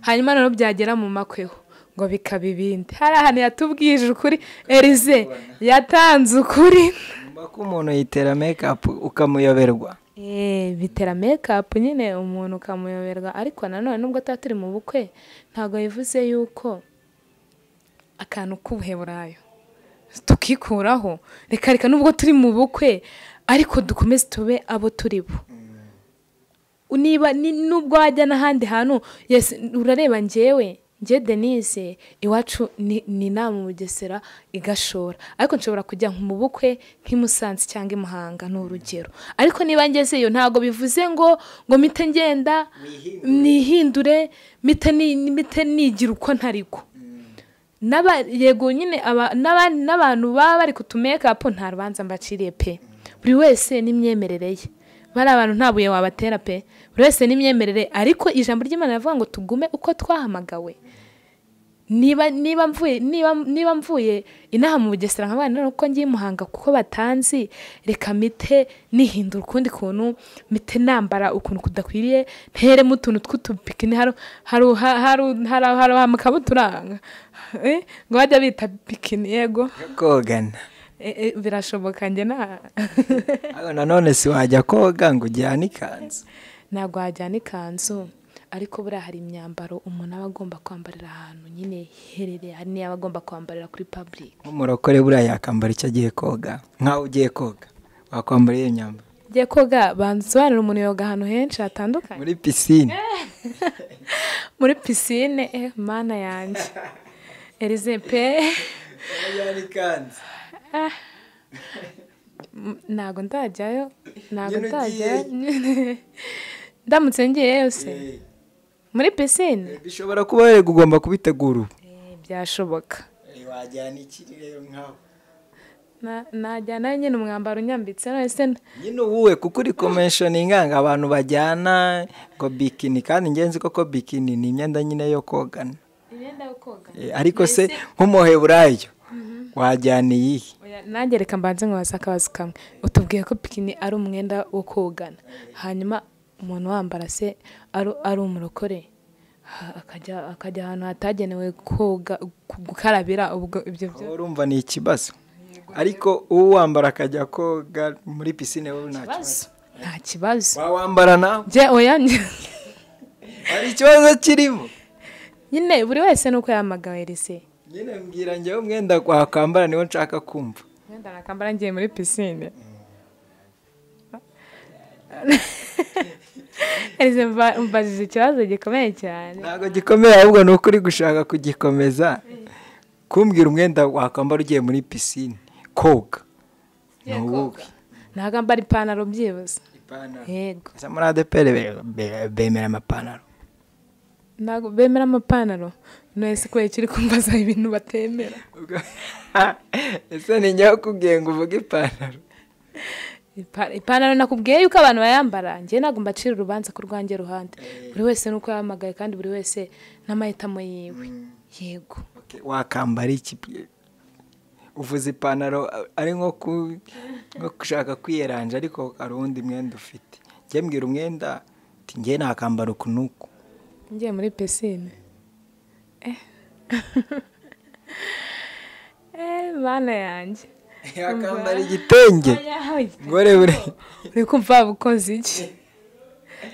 hanyuma noneho byagera mu makweho ngo bikaba ibindi. Hari ahantu yatubwije ukuri, Elize yatanze ukuri. Ko umuntu yitera make-up ukamuyoberwa. Bitera make-up nyine umuntu ukamuyoberwa, ariko nanone nubwo tuba turi mu bukwe ntabwo bivuze yuko akantu k'ubuheburayo tukikuraho. Reka nubwo turi mu bukwe ariko dukomeze tube abo turi bo. Niba nubwo wajya n'ahandi hantu, yes urareba njye Denise iwacu ni nama mu Bugesera igashora, ariko nshobora kujya mu bukwe nk'imusanze cyangwa imuhanga n'urugero, ariko niba ngezeyo ntago bivuze ngo mite ngenda nihindure mite nigira uko ntariko. Yego nyine n'abantu baba bari kutumeka up nta rubanza mbaciriye pe, buri wese n'imyemerere ye, bari abantu nta buye wabatera pe, buri wese n'imyemerere. Ariko ijambo ry'Imana rivuga ngo tugume uko twahamagawe. niba mvuye inaha mu Bugesera nk'abana nuko ngiye Muhanga kuko batanzi, reka mite nihindura ukundi kuntu, mite nambara ukuntu kudakwiriye, nteremo utuntu tw'utupikini hari amakabutura ngo bajya bita bikini. Yego kogana birashoboka njye nanone si wajya koga ngo ujyane ikanzu. Ntabwo wajyana ikanzu, ariko buriya hari imyambaro umuntu aba agomba kwambarira ahantu nyine herereye, hari n'iyo aba agomba kwambarira kuri public. Nk'umurokore buriya yakambara icyo agiye koga. Nkaho ugiye koga wakwambara iyo myambaro? Ugiye koga bansobanurira umuntu yoga ahantu henshi hatandukanye. Muri pisine. Muri pisine mana yanjye Elize pe yajyana ikanzu. Ntabwo ndajyayo, ndamutse ngiye yose muri pisine bishobora kuba rero ugomba kubitegura. Byashoboka. Wajyana iki rero nkaho? Najyana nyine umwambaro unyambitse nose nyine uwuwe, kuko uri conventioning abantu bajyana ngo bikini, kandi ngenzi koko bikini ni imyenda nyine yo kogana. Imyenda yo koga. Ariko se nk'umuheburayo wajyana iyihe? Nanjye reka mbanze nkubaza akabazo kamwe. Utubwiye ko bikini ari umwenda wo kogana, hanyuma umuntu wambara se ari umurokore akajya ahantu hatagenewe koga gukarabira, ubwo ibyo urumva ni ikibazo. Ariko uwambara akajya koga muri pisine wowe nta kibazo. Nta kibazo. Wawambara nawe? Oya hari ikibazo kirimo nyine, buri wese nuko yamagawe Elize. Nyine mbwira njyewe umwenda wakambara niwo nshaka kumva. Umwenda nakambara ngiye muri pisine Elize mbajije ikibazo gikomeye cyane. Ntabwo gikomeye, ahubwo ni ukuri gushaka kugikomeza. Kumbwira umwenda wakambara ugiye muri pisine koga. Ntabwo mbara ipantaro byibuze. Yego. Ese muri ADPR bemera amapantaro? Ntabwo bemera amapantaro. Nese ko ikiri kumbaza ibintu batemera. Ese ni njya kubwiye ngo uvuge ipantaro? ipantaro nakubwiye yuko abantu bayambara njye ntabwo mbacira urubanza ku rwanjye ruhande buri wese nuko yahamagaye kandi buri wese n'amahitamo yiwe yego wakambara iki uvuze ipantaro ari nko gushaka kwiyeranja ariko hari uwundi mwenda ufite njye mbwira umwenda njye nakambara uku n'uku ngiye muri pisine bana yanjye yakambara igitenge ngore uri kumva bukoze iki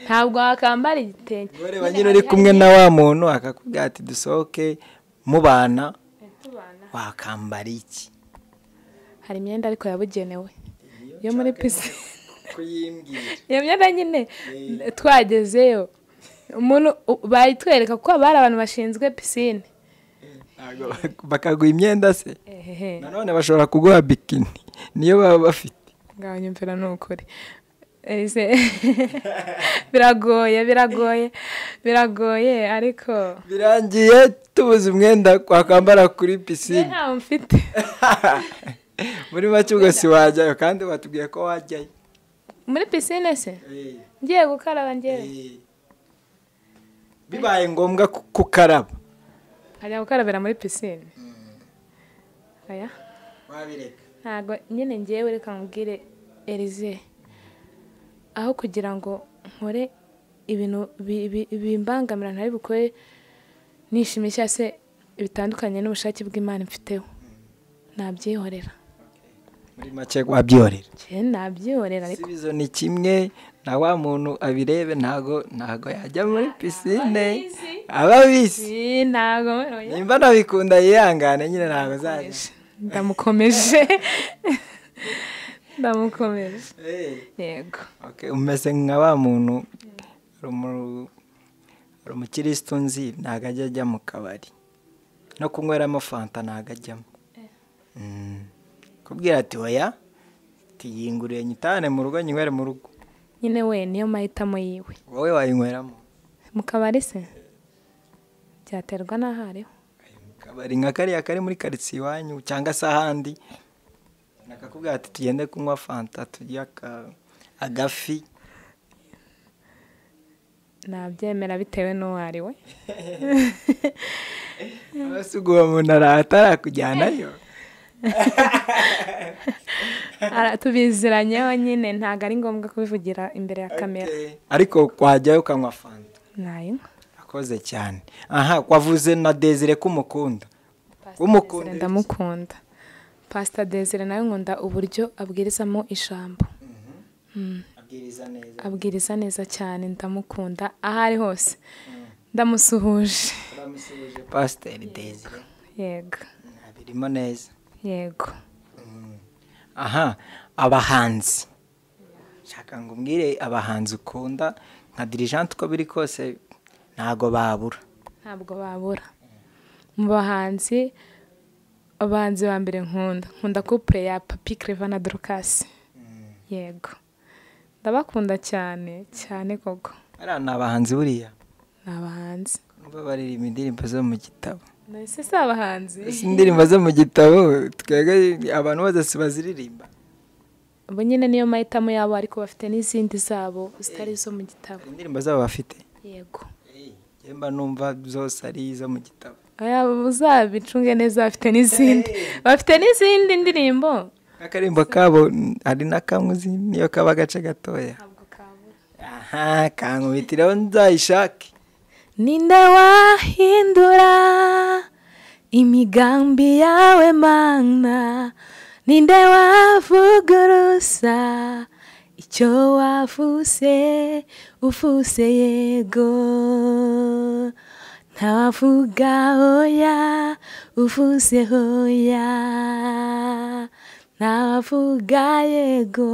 ntabwo wakambara igitenge ngore banyine uri kumwe na wa muntu akakubwira ati dusohoke mubana wakambara iki hari imyenda ariko yabugenewe yo muri pisine kuyimbwira iyo myenda nyine twagezeyo umuntu bayitwereka kuko bari abantu bashinzwe pisine bakaguha imyenda se nanone bashobora kuguha bikini niyo baba bafite ngaho nyumvira ni ukuri biragoye ariko birangiye tubuze umwenda wakambara kuri pisine ntawo mfite muri make ubwo si wajyayo kandi watubwiye ko wajyayo muri pisine se ngiye gukaraba ngewe bibaye ngombwa kukaraba hajya gukarabira muri pisine aya wabireka ntabwo nyine ngewe reka nkubwire Elize aho kugira ngo nkore ibintu bimbangamira ntari bukore nishimye cyangwa se bitandukanye n'ubushake bw'Imana mfiteho nabyihorera muri make wabyihorera nabyihorera ariko ibizo ni kimwe na wa muntu abirebe ntago yajya muri pisine aba bisi nimba nabikunda yihangane nyine ntago zaje ndamukomeje yego umeze nka wa muntu hari umukirisitu nzi ntago ajya ajya mu kabari no kunyweramo fanta ntago ajyamo kubwira ati oya tiyinguriye nyitane mu rugo nyinywere mu rugo nyine we niyo mahitamo yiwe wowe wayinyweramo mu kabari se byaterwa n'ahariho mu kabari nka kariya kari muri karitsiye iwanyu cyangwa se ahandi nakakubwira ati tugende kunywa fanta tujye agafi nabyemera bitewe n'uwo ari we ese ubwo uwo muntu atarakujyanayo tubiziranyeho nyine ntabwo ari ngombwa kubivugira imbere ya kamera ariko wajyayo ukanywa fanta nayinywa akoze cyane wavuze na Desire ko umukunda ndamukunda Pastor Desire nawe nkunda uburyo abwirizamo ijambo abwiriza neza cyane ndamukunda aho ari hose ndamusuhuje Pastor Desire yego birimo neza yego abahanzi shaka ngo umbwire abahanzi ukunda nka Diligente uko biri kose ntabwo babura mu bahanzi abahanzi ba mbere nkunda couple ya Papi Clever na Dorcas yego ndabakunda cyane koko ari abahanzi buriya ni abahanzi baririmba indirimbo zo mu gitabo nese si abahanzi indirimbo zo mu gitabo twebwe abantu bose baziririmba ubu nyine niyo mahitamo yabo ariko bafite n'izindi zabo zitari izo mu gitabo indirimbo zabo bafite yego mba numva zose ari izo mu gitabo uzabicunge neza bafite n'izindi ndirimbo akarimbo kabo hari n'akamwe niyo kaba agace gatoya kankubitiraho nzayishake ninde wahindura imigambi yawe Mana ninde wavuguruza icyo ufuse yego ntawavuga hoya ufuse hoya ntawavuga yego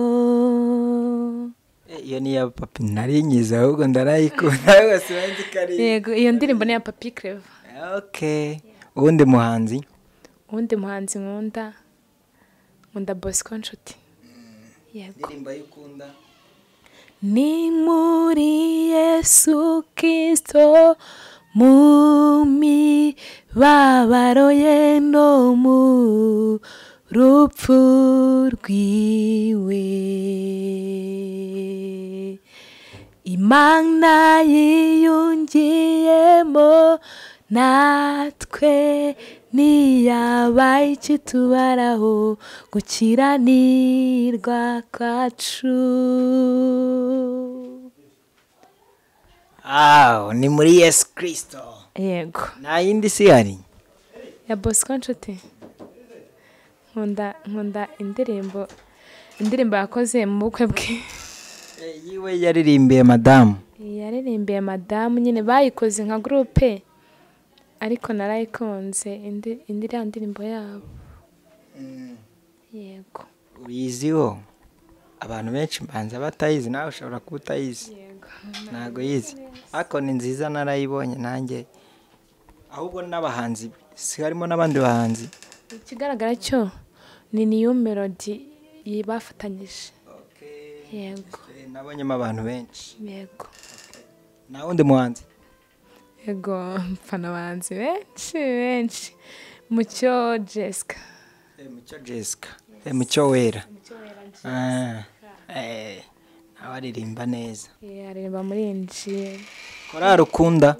iyo ni iya Papi nari nyiza ahubwo ndarayikunda yego iyo ndirimbo ni iya Papi Clever uwundi muhanzi nkunda Bosco Nshuti yego ni muri Yesu Kristo mu mibabaro ye no mu rupfu rwiwe. Imana yiyungiyemo natwe niyabaye ikitubaraho gukiranirwa kwacu. ni muri Yesu Kristo. Yego. Nta yindi si hari? Ya Bosco Nshuti. Nkunda indirimbo yakoze mu bukwe bwe. Yiwe yaririmbiye madamu. Yaririmbiye madamu nyine bayikoze nka groupe. Ariko narayikunze iriya ndirimbo yabo. Yego. Uyiziho? Abantu benshi mbanza batayizi, nawe ushobora kuba utayizi. Yego. Ntago yizi. Ariko ni nziza, narayibonye nanjye. Ahubwo n'abahanzi, si harimo n'abandi bahanzi? Ikigaragara cyo ni New Melody bafatanyije. Yego. Nabonyemo abantu benshi. Yego. Nta wundi muhanzi? Yego, mfana abahanzi benshi. Mucyo Jessica. Mucyo Jessica. Mucyo Wera. Nawe aririmba neza. Aririmba muri NG. Korali ukunda?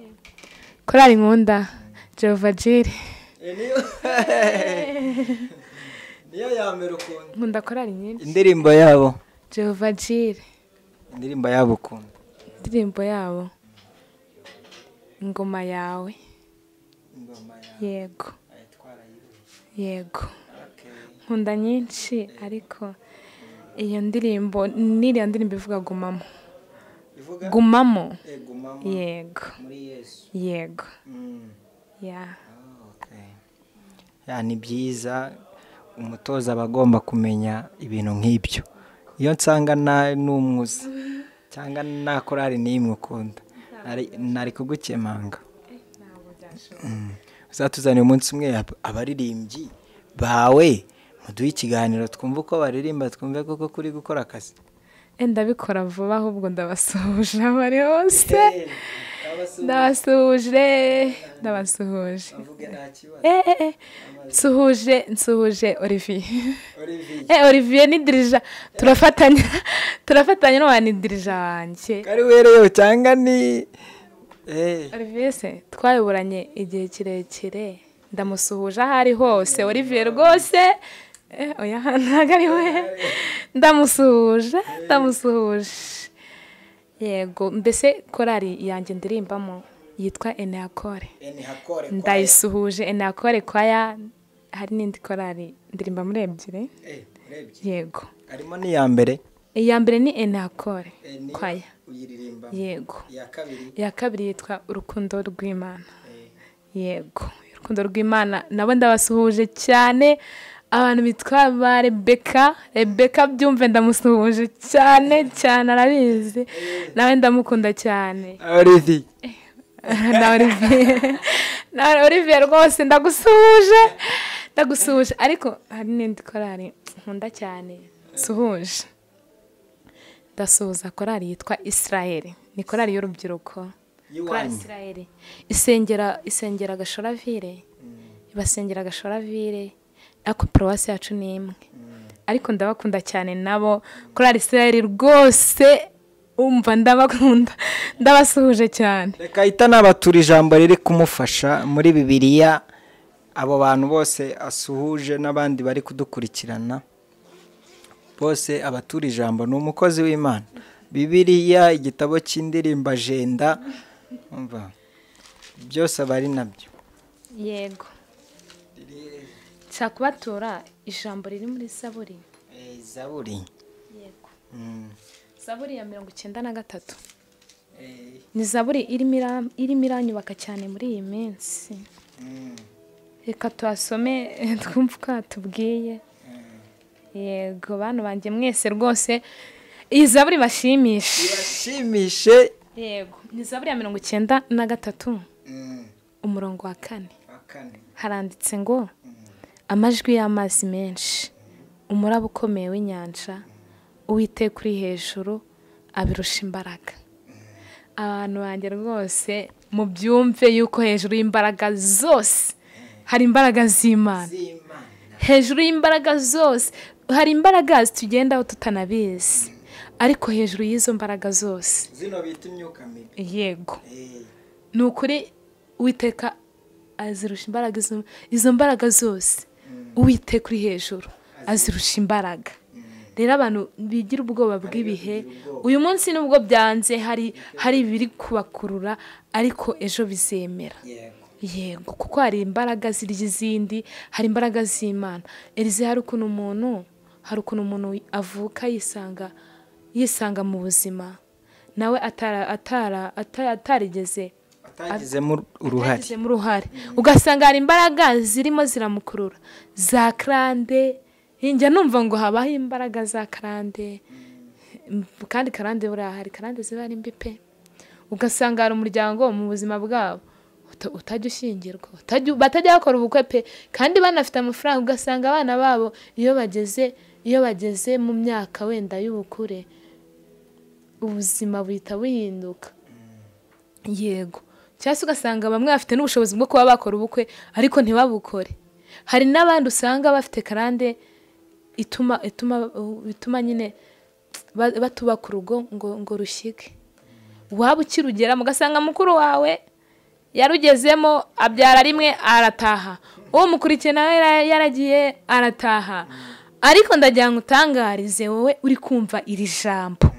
Korali nkunda Jehovah Jireh. Niyo ya mbere ukunda? Nkunda korali nyinshi. Indirimbo yabo? Jehovah Jireh. Indirimbo yabo ukunda? Indirimbo yabo Ingoma yawe. Yego. Yego. Nkunda nyinshi ariko iyo ndirimbo n'iriya ndirimbo ivuga gumamo. Gumamo. Yego. Yego. Ni byiza, umutoza aba agomba kumenya ibintu nk'ibyo. Iyo nsanga n'umwuzi cyangwa nta korali n'imwe ukunda, nari kugukemanga. Uzatuzanira umunsi umwe abaririmbyi bawe, muduhe ikiganiro twumve uko baririmba, twumve koko kuri gukora akazi. Ndabikora vuba, ahubwo ndabasuhuje aho bari hose. Ndabasuhuje. Nsuhuje Olivier. Olivier ni dirija, turafatanya n'uwani dirija wanjye. Kari wereyo cyangwa ni Olivier se twayoboranye igihe kirekire, ndamusuhuje aho ari hose. Olivier rwose oya ntago ari we, ndamusuhuje. Yego, mbese korali yanjye ndirimbamo yitwa Enehakore. Ndayisuhuje Enehakore kwaya. Hari n'indi korali ndirimba muri ebyiri. Yego. Harimo n'iya mbere? Iya mbere ni Enehakore kwaya. Yego. Iya kabiri yitwa Urukundo rw'Imana. Yego. Urukundo rw'Imana nabo ndabasuhuje cyane. Abantu bitwa ba Rebecca byumve ndamusuhuje cyane arabizi. Nawe ndamukunda cyane. Olivier. Na Olivier rwose ndagusuhuje. Ariko hari n'indi korali nkunda cyane suhuje. Ndasuhuza korali yitwa Israel. Ni korali y'urubyiruko. Korali Israel isengera Gashoraville. Ibasengera Gashoraville. Ako Paruwasi yacu ni imwe. Ariko ndabakunda cyane nabo. Korali Israel rwose umva ndabakunda. Ndabasuhuje cyane. Reka hita nabatura ijambo riri kumufasha muri Bibiliya. Abo bantu bose asuhuje n'abandi bari kudukurikirana. Bose abatura ijambo, ni umukozi w'Imana. Bibiliya, igitabo cy'indirimbo, agenda. Umva. Byose abari nabyo. Yego. Kubatura ijambo riri muri Zaburi. Zaburi. Yego. Zaburi ya 93. Ni Zaburi irimo iranyubaka cyane muri iyi minsi. Reka tuhasome twumve uko tubwiye. Yego bantu banjye mwese rwose iyi Zaburi bashimishe. Yego. Ni Zaburi ya 93 umurongo wa 4. Haranditse ngo amajwi y'amazi menshi, umuraba ukomeye w'inyanja, Uwiteka uri hejuru abirusha imbaraga. Abantu banjye rwose mu byumve yuko hejuru y'imbaraga zose hari imbaraga z'Imana. hejuru y'imbaraga zose. Hari imbaraga zitugendaho tutanabizi, ariko hejuru y'izo mbaraga zose zino bita imyuka mibi. yego ni ukuri Uwiteka azirusha imbaraga izo mbaraga zose. Uwiteka uri hejuru azirusha imbaraga. Rero abantu bigira ubwoba bw'ibihe, uyu munsi nubwo byanze hari ibiri kubakurura, ariko ejo bizemera. Yego, kuko hari imbaraga zirya izindi, hari imbaraga z'Imana. Elize, hari ukuntu umuntu avuka yisanga mu buzima nawe atagizemo uruhare, ugasanga hari imbaraga zirimo ziramukurura za karande. Njya numva ngo habaho imbaraga za karande, kandi karande buriya hari karande ziba ari mbi pe. Ugasanga hari umuryango mu buzima bwabo utajya ushyingirwa, batajya bakora ubukwe pe, kandi banafite amafaranga. Ugasanga abana babo iyo bageze mu myaka wenda y'ubukure, ubuzima buhita buhinduka. Yego, cyangwa se ugasanga bamwe bafite n'ubushobozi bwo kuba bakora ubukwe ariko ntibabukore. Hari n'abandi usanga bafite karande bituma nyine batubaka urugo ngo rushyike. Waba ukirugeramo ugasanga mukuru wawe yarugezemo, abyara rimwe arataha, uwo mukurikiye nawe yaragiye arataha. Ariko ndagira ngo utangarize wowe uri kumva iri jambo,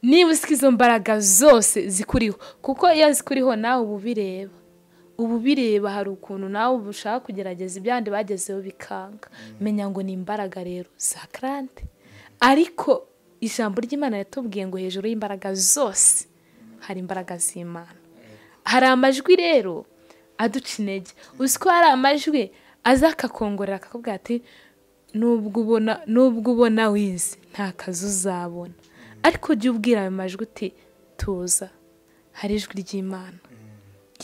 niba uzi izo mbaraga zose zikuriho, kuko iyo zikuriho nawe ubu bireba hari ukuntu nawe ushaka kugerageza ibyandi bagezeho bikanga. Menya ngo ni imbaraga rero za karande, ariko ijambo ry'Imana yatubwiye ngo hejuru y'imbaraga zose hari imbaraga z'Imana. Hari amajwi rero aduca intege. Uzi ko hari amajwi aza akakongorera akakubwira ati nubwo ubona wize nta kazi uzabona, ariko jya ubwira ayo majwi uti tuza, hari ijwi ry'Imana.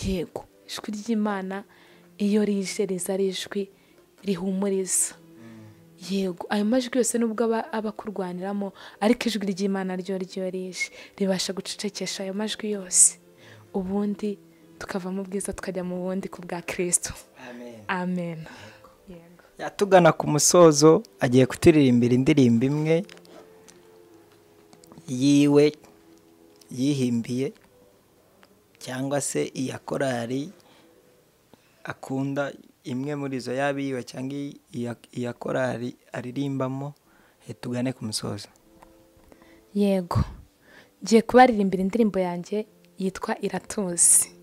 Yego, ijwi ry'Imana iyo rije riza ari ijwi rihumuriza. Yego, ayo majwi yose nubwo aba akurwaniramo, ariko ijwi ry'Imana ryo rije ribasha gucecekesha ayo majwi yose, ubundi tukava mu bwiza tukajya mu bundi ku bwa Kristo. Amen. Yatugana ku musozo, agiye kuturirimbira indirimbo imwe yiwe yihimbiye, cyangwa se iya korari akunda, imwe muri izo yaba iyiwe cyangwa iya korari aririmbamo. Tugane ku musozo. Yego, ngiye kubaririmbira indirimbo yanjye yitwa Iratuzi.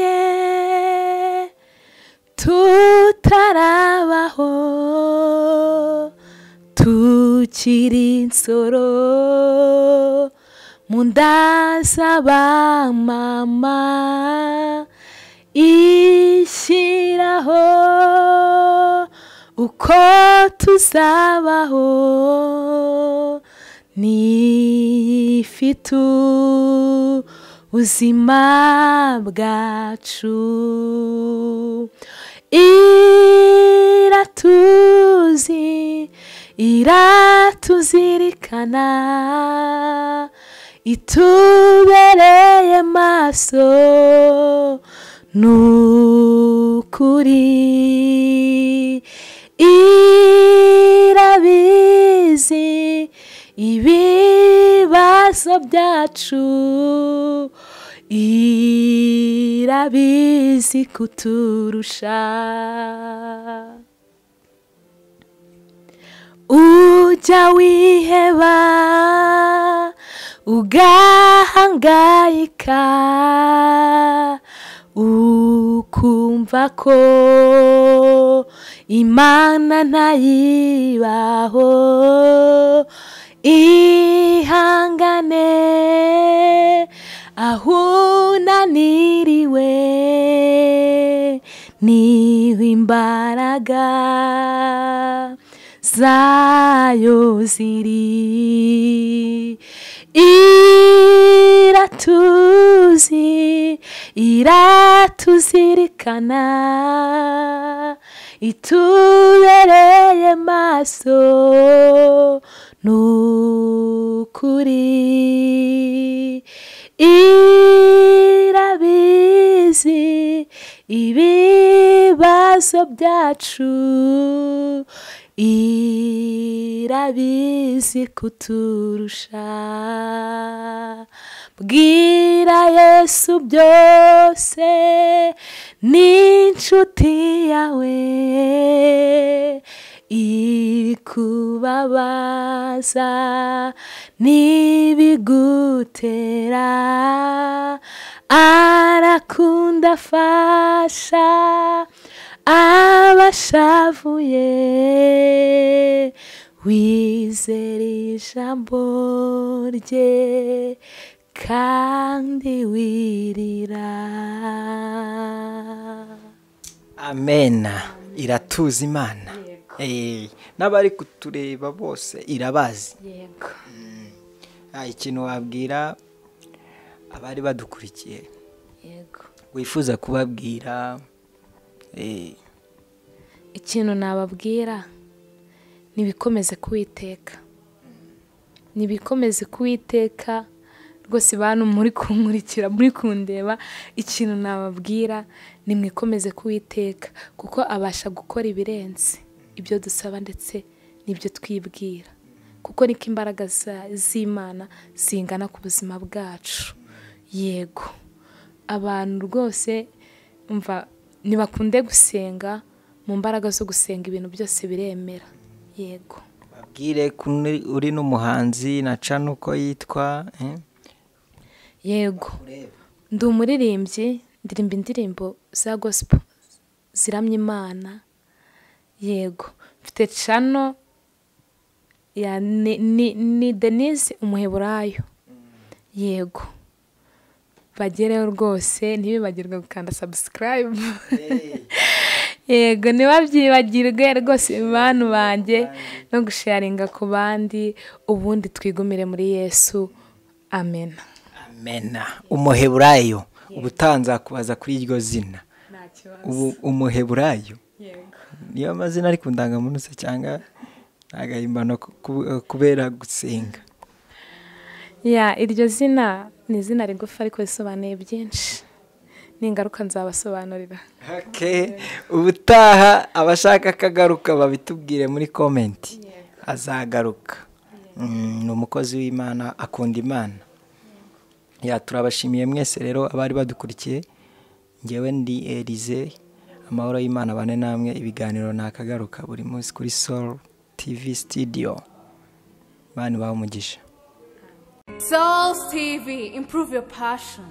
Yatumenye tutarabaho, tukiri insoro mu nda z'aba mama, ishyiraho uko tuzabaho, nifite ubuzima bwacu. Iratuzirikana, itubereye maso, nukuri irabizi ibibazo byacu, irabizi kuturusha. Ujya wiheba ugahangayika, ukumva ko Imana ntayibaho, ihangane aho unaniriwe, niho imbaraga zayo ziri. Iratuzirikana, itubereye maso, nukuri irabizi ibi ibibazo byacu irabizi kuturusha. Bwira Yesu byose n'inshuti yawe, ibikubabaza n'ibigutera, arakunda afasha abashavuye. Wizere ijambo rye kandi wirira. amena. Iratuza Imana. N'abari kutureba bose irabazi. Yego. Ikintu wabwira abari badukurikiye, Yego. wifuza kubabwira? Ikintu nababwira nibikomeze kuwiteka, nibikomeze kuwiteka rwose. Bantu muri kunkurikira, muri kundeba, ikintu nababwira nimwikomeze kuwiteka, kuko abasha gukora ibirenze ibyo dusaba ndetse n'ibyo twibwira, kuko niko imbaraga z'Imana zingana ku buzima bwacu. Yego, abantu rwose umva nibakunde gusenga, mu mbaraga zo gusenga ibintu byose biremera. Yego. Babwire uri n'umuhanzi na cano uko yitwa. Yego, ndi umuririmbyi, ndirimba indirimbo za gospel ziramya Imana. Yego, mfite cano ya ni Denise Umuheburayo. Yego, bagereho rwose, ntibibagirwe gukanda subscribe. Yego, ntibabyibagirwe rwose bantu banjye, no gusharinga ku bandi, ubundi twigumire muri Yesu. Amen. Amena. Umuheburayo. Ubutanza kubaza kuri iryo zina. Umuheburayo. Yego. Niyo amazina ari ku ndangamuntu se cyangwa agahimbano kubera gusenga? Iryo zina ni izina rigufi ariko risobanuye byinshi, n'ingaruka nzabasobanurira. Ubutaha abashaka akagaruka babitubwire muri komenti. Azagaruka. Ni umukozi w'Imana, akunda Imana. Turabashimiye mwese rero abari badukurikiye. Ngewe ndi Elize. Amahoro y'Imana bane namwe. Ibiganiro nakagaruka buri munsi kuri Soul TV Studio. Bani baho umugisha. Soul TV, improve your passion.